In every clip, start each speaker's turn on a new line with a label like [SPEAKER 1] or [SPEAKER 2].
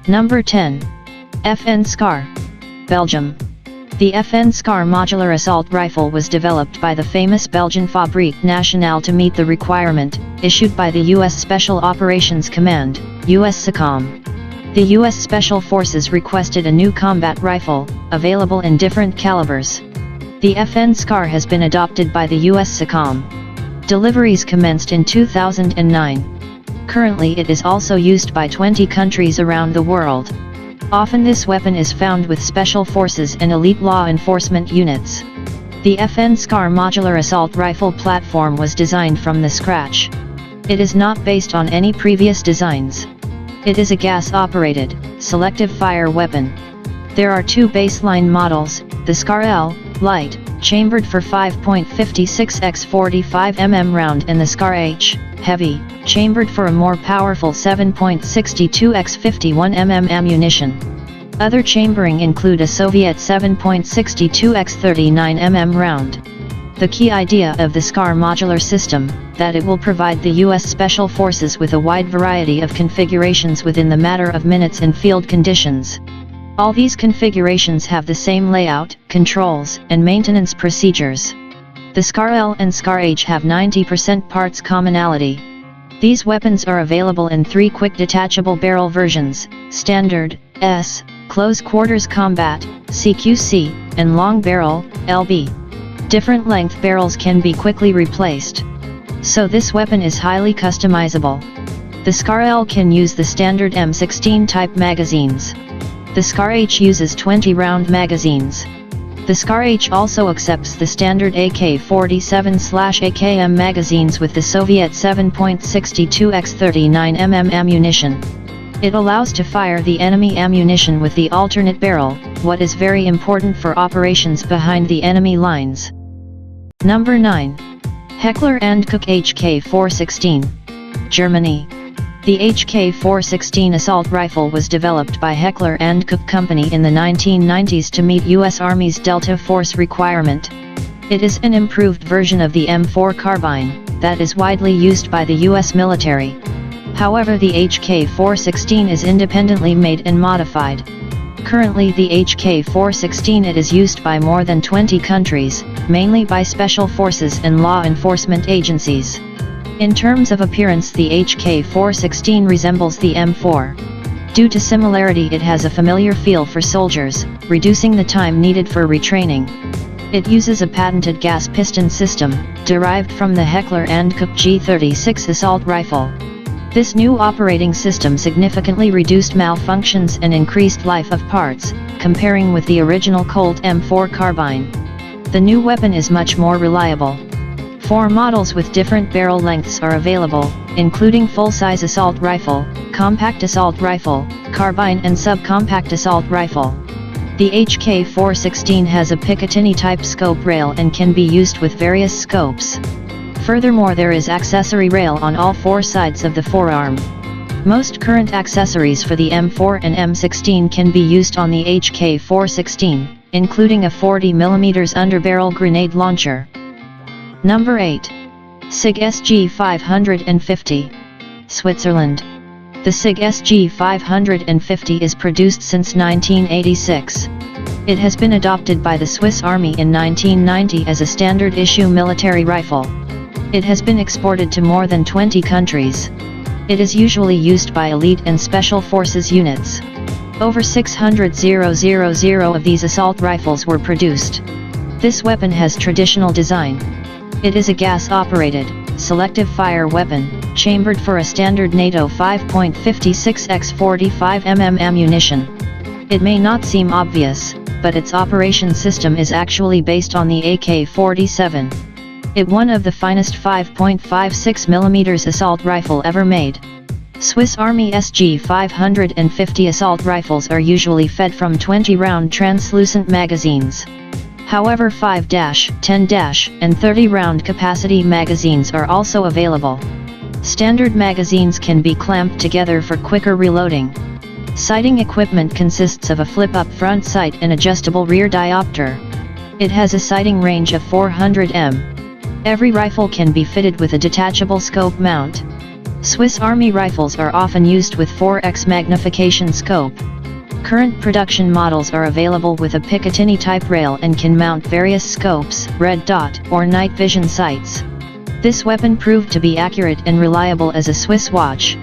[SPEAKER 1] Number 10. FN SCAR, Belgium. The FN SCAR modular assault rifle was developed by the famous Belgian Fabrique Nationale to meet the requirement issued by the U.S. Special Operations Command, USSOCOM. The U.S. Special Forces requested a new combat rifle, available in different calibers. The FN SCAR has been adopted by the USSOCOM. Deliveries commenced in 2009. Currently it is also used by 20 countries around the world. Often this weapon is found with special forces and elite law enforcement units. The FN SCAR modular assault rifle platform was designed from the scratch. It is not based on any previous designs. It is a gas-operated, selective fire weapon. There are two baseline models, the SCAR L, light, chambered for 5.56 x 45 mm round, and the SCAR H, heavy, chambered for a more powerful 7.62 x 51 mm ammunition. Other chambering include a Soviet 7.62 x 39 mm round. The key idea of the SCAR modular system, that it will provide the U.S. Special Forces with a wide variety of configurations within the matter of minutes in field conditions. All these configurations have the same layout, controls, and maintenance procedures. The SCAR L and SCAR H have 90% parts commonality. These weapons are available in 3 quick detachable barrel versions, Standard, S, Close Quarters Combat, CQC, and Long Barrel, LB. Different length barrels can be quickly replaced. So this weapon is highly customizable. The SCAR L can use the standard M16 type magazines. The SCAR H uses 20-round magazines. The SCAR H also accepts the standard AK-47/AKM magazines with the Soviet 7.62 x 39 mm ammunition. It allows to fire the enemy ammunition with the alternate barrel, what is very important for operations behind the enemy lines. Number 9. Heckler & Koch HK416, Germany. The HK416 assault rifle was developed by Heckler & Koch Company in the 1990s to meet U.S. Army's Delta Force requirement. It is an improved version of the M4 carbine, that is widely used by the U.S. military. However, the HK416 is independently made and modified. Currently the HK416 it is used by more than 20 countries, mainly by special forces and law enforcement agencies. In terms of appearance, the HK416 resembles the M4. Due to similarity, it has a familiar feel for soldiers, reducing the time needed for retraining. It uses a patented gas piston system, derived from the Heckler & Koch G36 assault rifle. This new operating system significantly reduced malfunctions and increased life of parts, comparing with the original Colt M4 carbine. The new weapon is much more reliable. 4 models with different barrel lengths are available, including full-size assault rifle, compact assault rifle, carbine and subcompact assault rifle. The HK416 has a Picatinny-type scope rail and can be used with various scopes. Furthermore, there is accessory rail on all 4 sides of the forearm. Most current accessories for the M4 and M16 can be used on the HK416, including a 40mm underbarrel grenade launcher. Number 8. SIG SG550, Switzerland. The SIG SG550 is produced since 1986. It has been adopted by the Swiss Army in 1990 as a standard-issue military rifle. It has been exported to more than 20 countries. It is usually used by elite and special forces units. Over 600,000 of these assault rifles were produced. This weapon has traditional design. It is a gas-operated, selective fire weapon, chambered for a standard NATO 5.56 x 45 mm ammunition. It may not seem obvious, but its operation system is actually based on the AK-47. It one of the finest 5.56 mm assault rifle ever made. Swiss Army SG550 assault rifles are usually fed from 20-round translucent magazines. However, 5-, 10-, and 30-round capacity magazines are also available. Standard magazines can be clamped together for quicker reloading. Sighting equipment consists of a flip-up front sight and adjustable rear diopter. It has a sighting range of 400 m. Every rifle can be fitted with a detachable scope mount. Swiss Army rifles are often used with 4x magnification scope. Current production models are available with a Picatinny type rail and can mount various scopes, red dot, or night vision sights. This weapon proved to be accurate and reliable as a Swiss watch.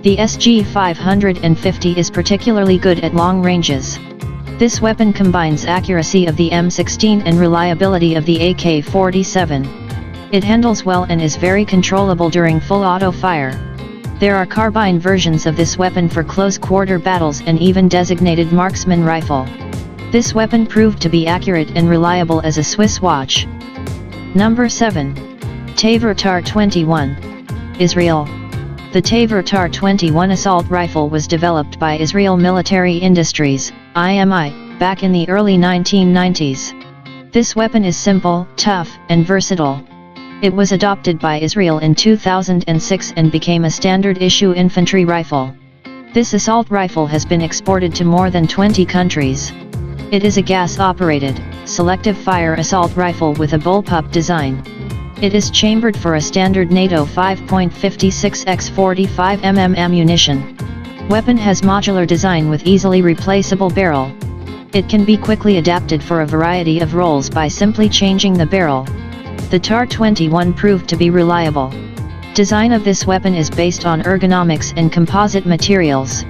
[SPEAKER 1] The SG 550 is particularly good at long ranges. This weapon combines accuracy of the M16 and reliability of the AK-47. It handles well and is very controllable during full auto fire. There are carbine versions of this weapon for close-quarter battles and even designated marksman rifle. This weapon proved to be accurate and reliable as a Swiss watch. Number 7. Tavor TAR-21. Israel. The Tavor TAR-21 assault rifle was developed by Israel Military Industries, IMI, back in the early 1990s. This weapon is simple, tough, and versatile. It was adopted by Israel in 2006 and became a standard-issue infantry rifle. This assault rifle has been exported to more than 20 countries. It is a gas-operated, selective fire assault rifle with a bullpup design. It is chambered for a standard NATO 5.56x45 mm ammunition. Weapon has modular design with easily replaceable barrel. It can be quickly adapted for a variety of roles by simply changing the barrel. The TAR-21 proved to be reliable. Design of this weapon is based on ergonomics and composite materials.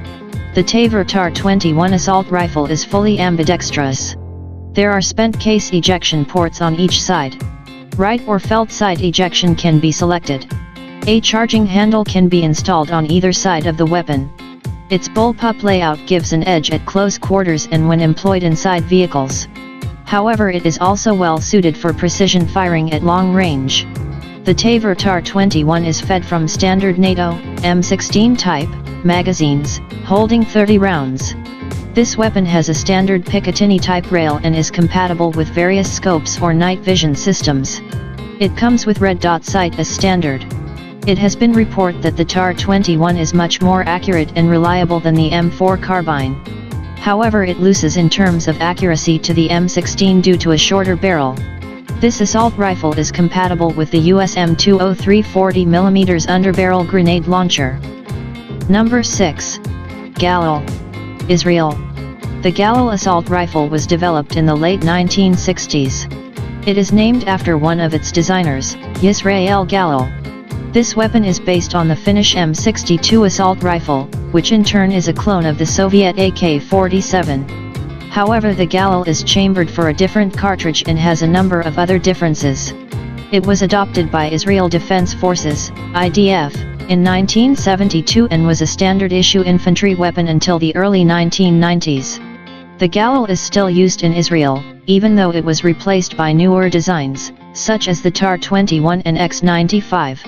[SPEAKER 1] The Tavor TAR-21 assault rifle is fully ambidextrous. There are spent case ejection ports on each side. Right or felt side ejection can be selected. A charging handle can be installed on either side of the weapon. Its bullpup layout gives an edge at close quarters and when employed inside vehicles. However, it is also well suited for precision firing at long range. The Tavor TAR-21 is fed from standard NATO, M16 type, magazines, holding 30 rounds. This weapon has a standard Picatinny type rail and is compatible with various scopes or night vision systems. It comes with red dot sight as standard. It has been reported that the TAR-21 is much more accurate and reliable than the M4 carbine. However, it loses in terms of accuracy to the M16 due to a shorter barrel. This assault rifle is compatible with the US M203 40mm underbarrel grenade launcher. Number 6. Galil. Israel. The Galil assault rifle was developed in the late 1960s. It is named after one of its designers, Yisrael Galil. This weapon is based on the Finnish M62 assault rifle, which in turn is a clone of the Soviet AK-47. However, the Galil is chambered for a different cartridge and has a number of other differences. It was adopted by Israel Defense Forces, IDF, in 1972 and was a standard-issue infantry weapon until the early 1990s. The Galil is still used in Israel, even though it was replaced by newer designs, such as the TAR-21 and X-95.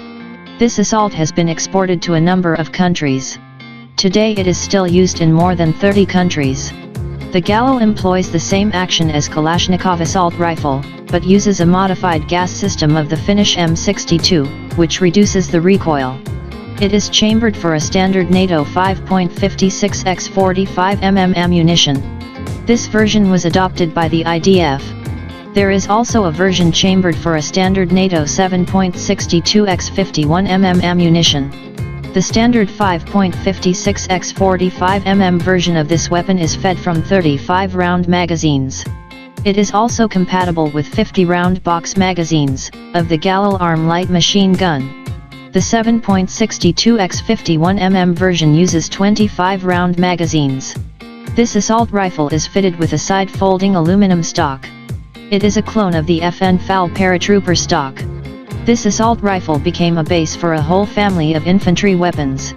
[SPEAKER 1] This assault has been exported to a number of countries. Today it is still used in more than 30 countries. The Galil employs the same action as Kalashnikov assault rifle, but uses a modified gas system of the Finnish M62, which reduces the recoil. It is chambered for a standard NATO 5.56x45 mm ammunition. This version was adopted by the IDF. There is also a version chambered for a standard NATO 7.62x51 mm ammunition. The standard 5.56x45 mm version of this weapon is fed from 35-round magazines. It is also compatible with 50-round box magazines, of the Galil Arm light machine gun. The 7.62x51 mm version uses 25-round magazines. This assault rifle is fitted with a side-folding aluminum stock. It is a clone of the FN FAL paratrooper stock. This assault rifle became a base for a whole family of infantry weapons.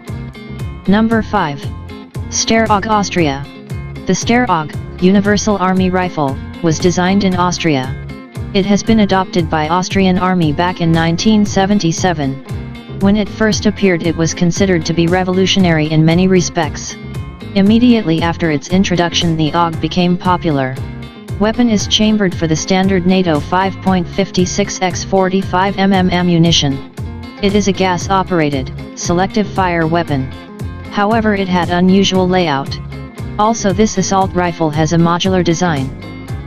[SPEAKER 1] Number 5. Steyr-AUG Austria. The Steyr-AUG, Universal Army Rifle, was designed in Austria. It has been adopted by Austrian Army back in 1977. When it first appeared, it was considered to be revolutionary in many respects. Immediately after its introduction, the AUG became popular. Weapon is chambered for the standard NATO 5.56x45 mm ammunition. It is a gas-operated, selective fire weapon. However, it had unusual layout. Also, this assault rifle has a modular design.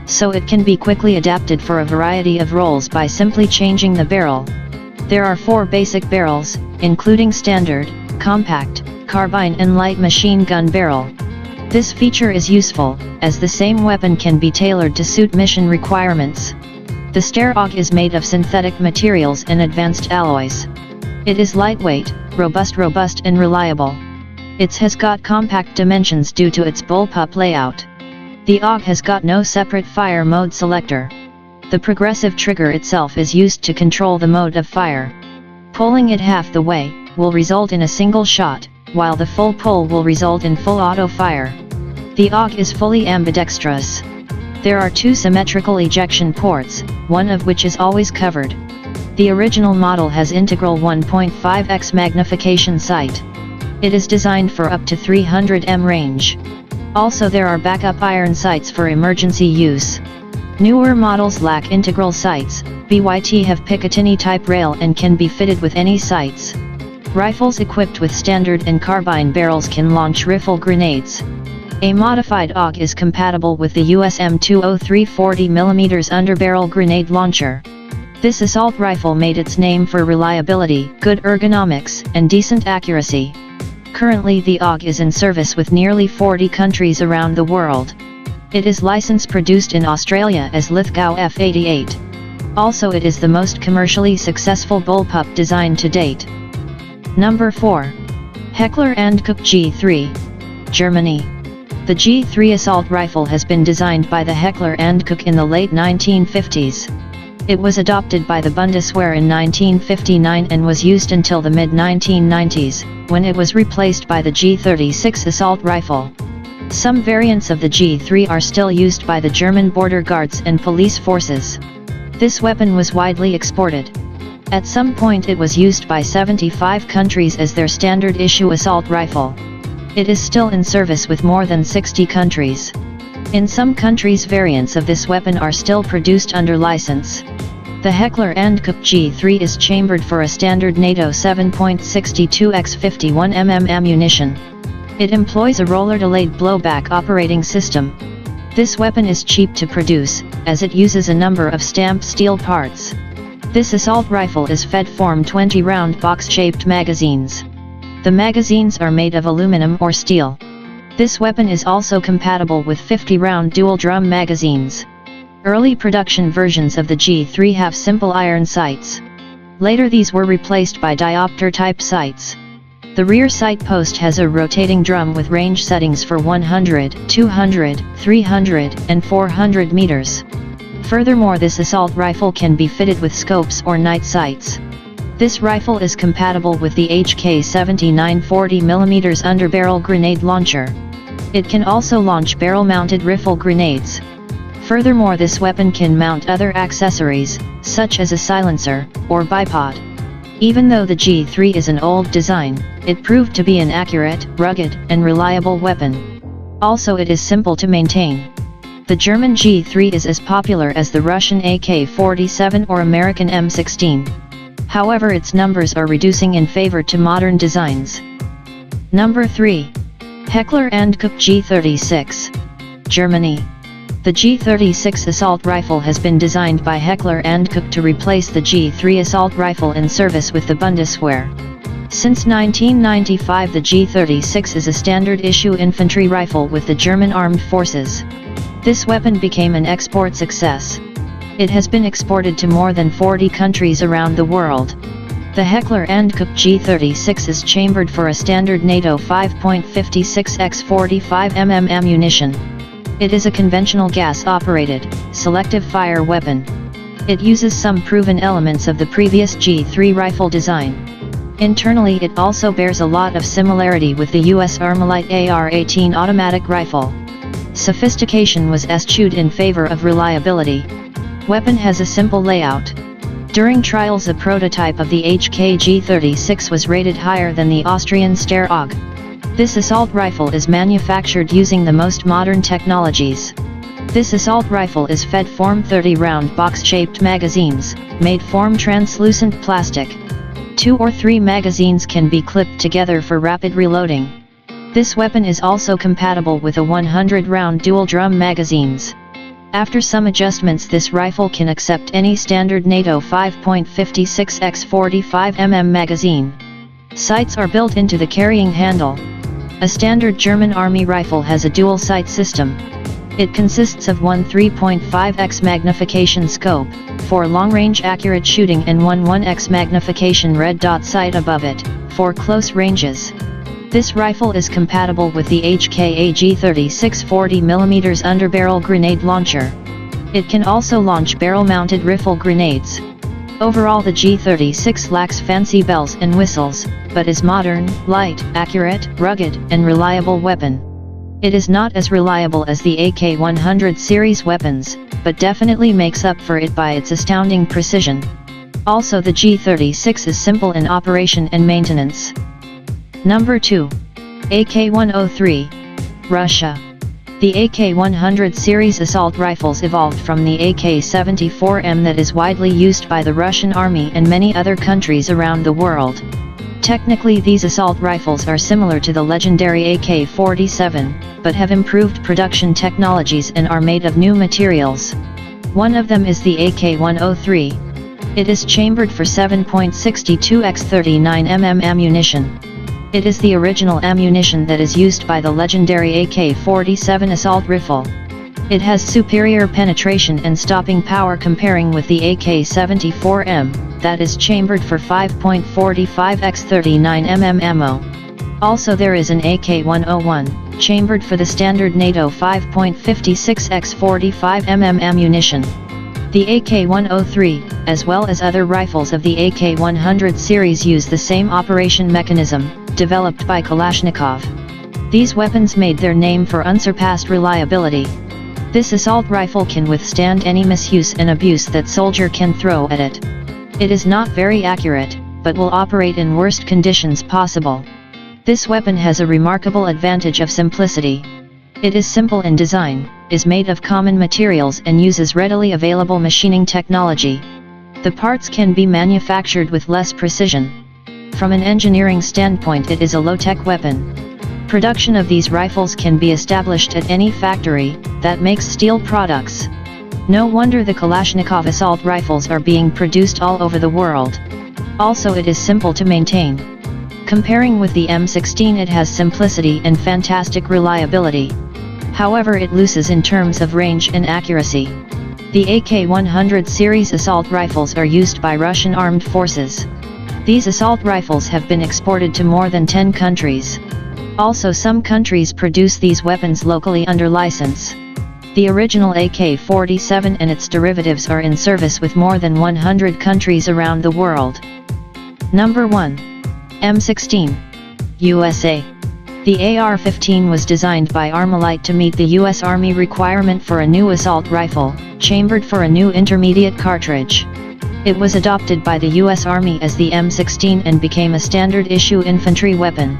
[SPEAKER 1] So it can be quickly adapted for a variety of roles by simply changing the barrel. There are 4 basic barrels, including standard, compact, carbine and light machine gun barrel. This feature is useful, as the same weapon can be tailored to suit mission requirements. The Steyr AUG is made of synthetic materials and advanced alloys. It is lightweight, robust and reliable. It has got compact dimensions due to its bullpup layout. The AUG has got no separate fire mode selector. The progressive trigger itself is used to control the mode of fire. Pulling it half the way will result in a single shot, while the full pull will result in full auto fire. The AUG is fully ambidextrous. There are two symmetrical ejection ports, one of which is always covered. The original model has integral 1.5x magnification sight. It is designed for up to 300 m range. Also there are backup iron sights for emergency use. Newer models lack integral sights. BYT have Picatinny type rail and can be fitted with any sights. Rifles equipped with standard and carbine barrels can launch rifle grenades. A modified AUG is compatible with the USM-203 40mm underbarrel grenade launcher. This assault rifle made its name for reliability, good ergonomics, and decent accuracy. Currently the AUG is in service with nearly 40 countries around the world. It is license produced in Australia as Lithgow F88. Also it is the most commercially successful bullpup design to date. Number 4. Heckler & Koch G3, Germany. The G3 assault rifle has been designed by the Heckler & Koch in the late 1950s. It was adopted by the Bundeswehr in 1959 and was used until the mid-1990s, when it was replaced by the G36 assault rifle. Some variants of the G3 are still used by the German border guards and police forces. This weapon was widely exported. At some point it was used by 75 countries as their standard issue assault rifle. It is still in service with more than 60 countries. In some countries variants of this weapon are still produced under license. The Heckler & Koch G3 is chambered for a standard NATO 7.62x 51mm ammunition. It employs a roller-delayed blowback operating system. This weapon is cheap to produce, as it uses a number of stamped steel parts. This assault rifle is fed from 20-round box-shaped magazines. The magazines are made of aluminum or steel. This weapon is also compatible with 50-round dual-drum magazines. Early production versions of the G3 have simple iron sights. Later these were replaced by diopter-type sights. The rear sight post has a rotating drum with range settings for 100, 200, 300, and 400 meters. Furthermore, this assault rifle can be fitted with scopes or night sights. This rifle is compatible with the HK-79 40mm underbarrel grenade launcher. It can also launch barrel-mounted rifle grenades. Furthermore, this weapon can mount other accessories, such as a silencer, or bipod. Even though the G3 is an old design, it proved to be an accurate, rugged, and reliable weapon. Also it is simple to maintain. The German G3 is as popular as the Russian AK-47 or American M16. However, its numbers are reducing in favor to modern designs. Number 3. Heckler & Koch G36, Germany. The G36 assault rifle has been designed by Heckler & Koch to replace the G3 assault rifle in service with the Bundeswehr. Since 1995 the G36 is a standard issue infantry rifle with the German armed forces. This weapon became an export success. It has been exported to more than 40 countries around the world. The Heckler & Koch G36 is chambered for a standard NATO 5.56x 45mm ammunition. It is a conventional gas-operated, selective fire weapon. It uses some proven elements of the previous G3 rifle design. Internally it also bears a lot of similarity with the US Armalite AR-18 automatic rifle. Sophistication was eschewed in favor of reliability. Weapon has a simple layout. During trials a prototype of the HK G36 was rated higher than the Austrian Steyr AUG. This assault rifle is manufactured using the most modern technologies. This assault rifle is fed from 30-round box-shaped magazines, made from translucent plastic. 2 or 3 magazines can be clipped together for rapid reloading. This weapon is also compatible with a 100-round dual-drum magazines. After some adjustments this rifle can accept any standard NATO 5.56x 45mm magazine. Sights are built into the carrying handle. A standard German Army rifle has a dual sight system. It consists of one 3.5x magnification scope, for long-range accurate shooting, and one 1x magnification red dot sight above it, for close ranges. This rifle is compatible with the HKA G36 40mm underbarrel grenade launcher. It can also launch barrel-mounted rifle grenades. Overall, the G36 lacks fancy bells and whistles, but is modern, light, accurate, rugged, and reliable weapon. It is not as reliable as the AK-100 series weapons, but definitely makes up for it by its astounding precision. Also, the G36 is simple in operation and maintenance. Number 2. AK-103, Russia. The AK-100 series assault rifles evolved from the AK-74M that is widely used by the Russian Army and many other countries around the world. Technically, these assault rifles are similar to the legendary AK-47, but have improved production technologies and are made of new materials. One of them is the AK-103. It is chambered for 7.62x39mm ammunition. It is the original ammunition that is used by the legendary AK-47 assault rifle. It has superior penetration and stopping power comparing with the AK-74M, that is chambered for 5.45x39mm ammo. Also, there is an AK-101, chambered for the standard NATO 5.56x45mm ammunition. The AK-103, as well as other rifles of the AK-100 series, use the same operation mechanism, developed by Kalashnikov. These weapons made their name for unsurpassed reliability. This assault rifle can withstand any misuse and abuse that soldier can throw at it. It is not very accurate, but will operate in worst conditions possible. This weapon has a remarkable advantage of simplicity. It is simple in design, is made of common materials, and uses readily available machining technology. The parts can be manufactured with less precision. From an engineering standpoint, it is a low-tech weapon. Production of these rifles can be established at any factory that makes steel products. No wonder the Kalashnikov assault rifles are being produced all over the world. Also, it is simple to maintain. Comparing with the M16, it has simplicity and fantastic reliability. However, it loses in terms of range and accuracy. The AK-100 series assault rifles are used by Russian armed forces. These assault rifles have been exported to more than 10 countries. Also, some countries produce these weapons locally under license. The original AK-47 and its derivatives are in service with more than 100 countries around the world. Number 1. M16. USA. The AR-15 was designed by Armalite to meet the U.S. Army requirement for a new assault rifle, chambered for a new intermediate cartridge. It was adopted by the U.S. Army as the M16 and became a standard-issue infantry weapon.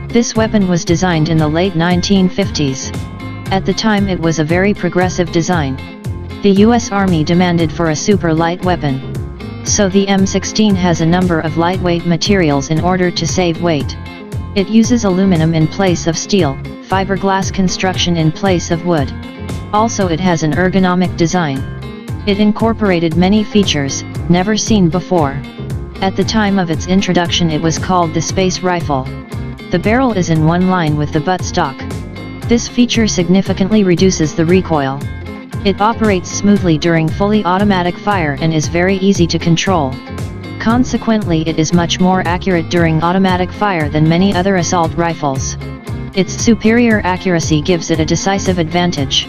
[SPEAKER 1] This weapon was designed in the late 1950s. At the time, it was a very progressive design. The U.S. Army demanded for a super light weapon. So the M16 has a number of lightweight materials in order to save weight. It uses aluminum in place of steel, fiberglass construction in place of wood. Also, it has an ergonomic design. It incorporated many features never seen before. At the time of its introduction, it was called the Space Rifle. The barrel is in one line with the buttstock. This feature significantly reduces the recoil. It operates smoothly during fully automatic fire and is very easy to control. Consequently, it is much more accurate during automatic fire than many other assault rifles. Its superior accuracy gives it a decisive advantage.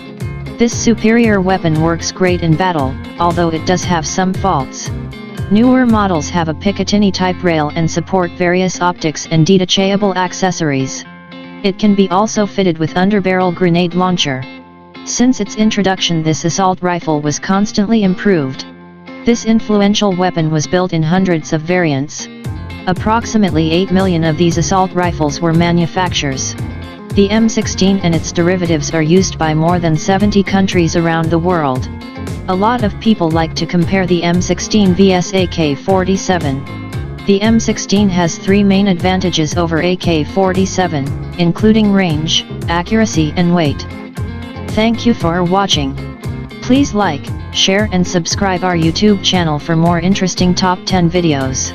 [SPEAKER 1] This superior weapon works great in battle, although it does have some faults. Newer models have a Picatinny type rail and support various optics and detachable accessories. It can be also fitted with underbarrel grenade launcher. Since its introduction, this assault rifle was constantly improved. This influential weapon was built in hundreds of variants. Approximately 8 million of these assault rifles were manufactured. The M16 and its derivatives are used by more than 70 countries around the world. A lot of people like to compare the M16 vs AK-47. The M16 has 3 main advantages over AK-47, including range, accuracy and weight. Thank you for watching. Please like, share and subscribe our YouTube channel for more interesting top 10 videos.